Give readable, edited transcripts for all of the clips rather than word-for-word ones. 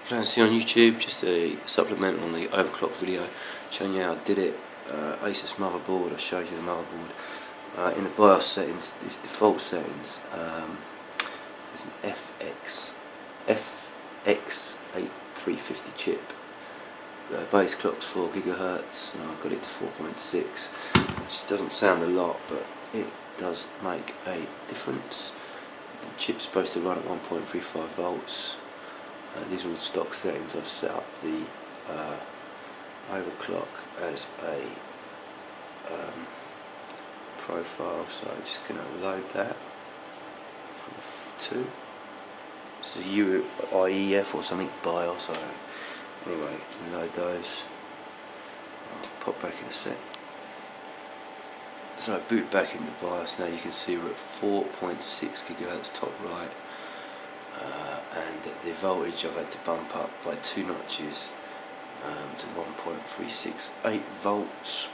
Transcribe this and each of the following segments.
Plan to see on YouTube, just a supplemental on the overclock video showing you how I did it. Asus motherboard, I showed you the motherboard. In the BIOS settings, its default settings, there's an FX8350 chip. Base clock's 4 GHz, and I've got it to 4.6, which doesn't sound a lot, but it does make a difference. The chip's supposed to run at 1.35 volts. These are all stock settings. I've set up the overclock as a profile, so I'm just going to load that from 2. It's a UIEF or something BIOS. So anyway, load those. I'll pop back in a sec. So I boot back into BIOS. Now you can see we're at 4.6 GHz top right. And the voltage I've had to bump up by 2 notches to 1.368 volts.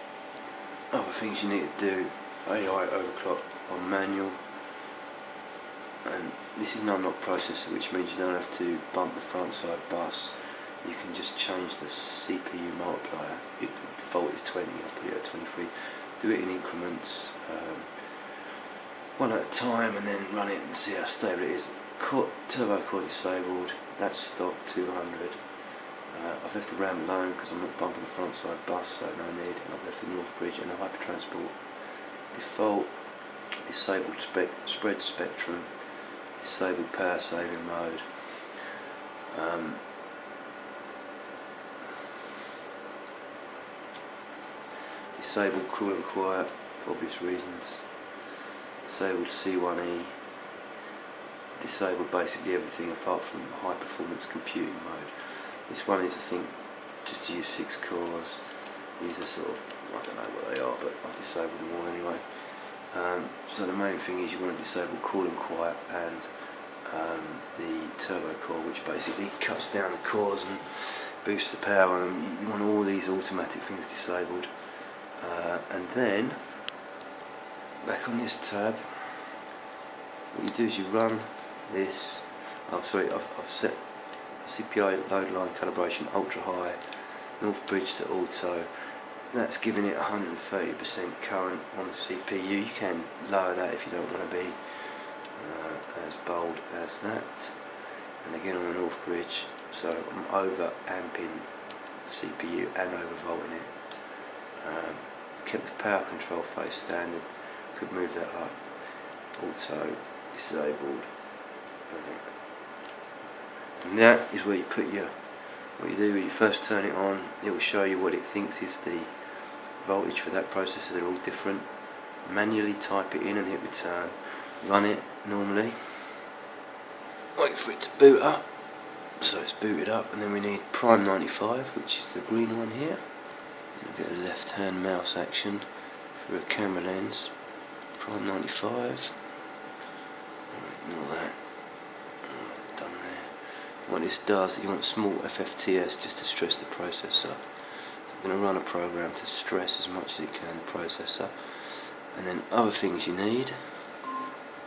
Other things you need to do: AI overclock on manual, and this is an unlock processor, which means you don't have to bump the front side bus. You can just change the CPU multiplier. The default is 20, I've put it at 23. Do it in increments, one at a time, and then run it and see how stable it is. Turbo core disabled, that's stock 200. I've left the RAM alone because I'm not bumping the front side bus, so no need. And I've left the North Bridge and the Hyper Transport. Default, disabled spread spectrum, disabled power saving mode. Disabled cool and quiet for obvious reasons. Disabled C1E. Disabled basically everything apart from high performance computing mode. This one is, I think, just to use 6 cores. These are sort of, I don't know what they are, but I've disabled them all anyway. So the main thing is you want to disable cool and quiet and the turbo core, which basically cuts down the cores and boosts the power, and you want all these automatic things disabled. And then back on this tab, what you do is you run this. I've set CPI load line calibration ultra high, North Bridge to auto. That's giving it 130% current on the CPU. You can lower that if you don't want to be as bold as that. And again on the North Bridge, so I'm over amping CPU and over volting it. Kept the power control face standard. Could move that up. Auto disabled. And that is where you put what you do when you first turn it on. It will show you what it thinks is the voltage for that processor. They're all different. Manually type it in and hit return. Run it normally. Wait for it to boot up. So it's booted up, and then we need Prime 95, which is the green one here. A bit of left hand mouse action for a camera lens. Prime 95. Ignore that. Done there. What this does, you want small FFTS just to stress the processor. So I'm going to run a program to stress as much as it can the processor. And then other things you need.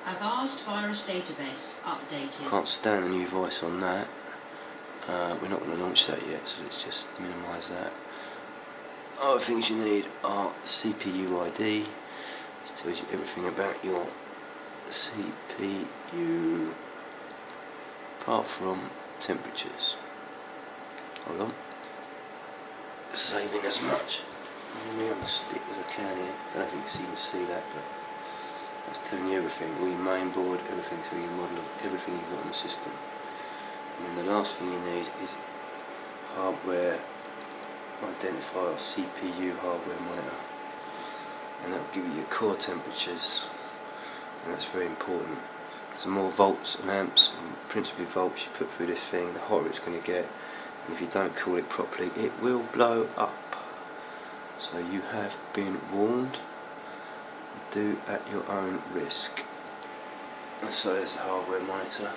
Avast virus database updated. Can't stand the new voice on that. We're not going to launch that yet, so let's just minimise that. Other things you need are CPU ID. It tells you everything about your CPU, apart from temperatures. Hold on. Saving as much on the stick as I can here. Don't know if you can even see that, but that's telling you everything. All your main board, everything, telling you a model of everything you've got in the system. And then the last thing you need is hardware identifier, CPU hardware monitor, and that will give you your core temperatures, and that's very important. The more volts and amps, and principally volts, you put through this thing, the hotter it's going to get, and if you don't cool it properly, it will blow up. So you have been warned. Do at your own risk. And so there's the hardware monitor.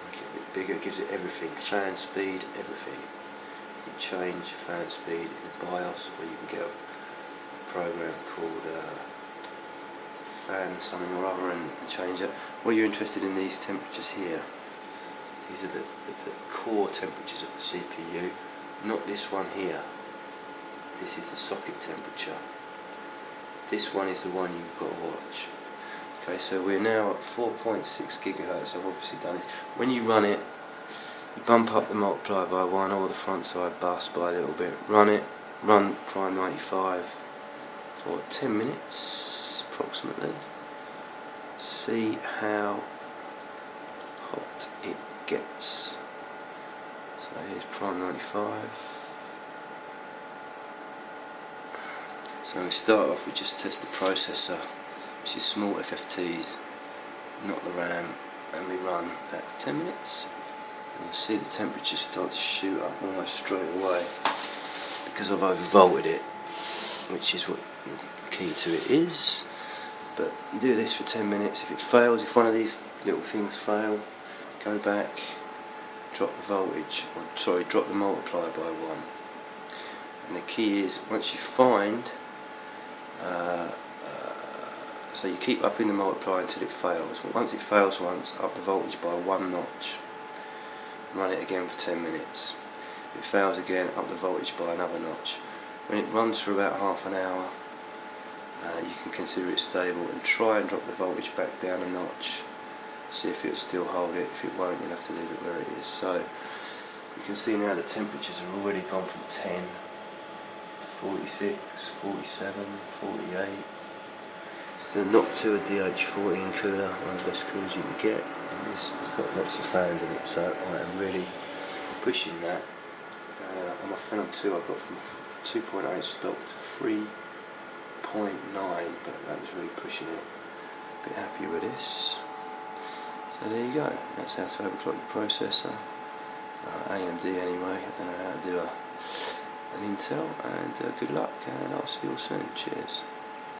Make it a bit bigger, gives it everything, fan speed, everything. You can change fan speed in the BIOS, or you can get a program called fan something or other and change it. What you're interested in these temperatures here These are the core temperatures of the CPU, not this one here. This is the socket temperature. This one is the one you've got to watch. Okay, so we're now at 4.6 gigahertz. I've obviously done this. When you run it, you bump up the multiplier by 1 or the front side bus by a little bit. Run prime 95 for 10 minutes approximately. See how hot it gets. So here's prime 95. So we start off, we just test the processor, which is small FFTs, not the RAM, and we run that for 10 minutes. And you'll see the temperature start to shoot up almost straight away because I've overvolted it, which is what the key to it is. But you do this for 10 minutes. If it fails, if one of these little things fail, go back, drop the voltage, or sorry, drop the multiplier by 1. And the key is, once you find, so you keep upping the multiplier until it fails. But once it fails once, up the voltage by 1 notch. Run it again for 10 minutes. If it fails again, up the voltage by another notch. When it runs for about half an hour, you can consider it stable and try and drop the voltage back down a notch. See if it'll still hold it. If it won't, you'll have to leave it where it is. So you can see now the temperatures have already gone from 10 to 46, 47, 48. It's the Noctua NH-D14 cooler, one of the best coolers you can get, and this has got lots of fans in it, so I am really pushing that. On my Phantom 2 I got from 2.8 stock to 3.9, but that was really pushing it. A bit happy with this. So there you go, that's how to overclock your processor. AMD anyway, I don't know how to do an Intel, and good luck, and I'll see you all soon. Cheers.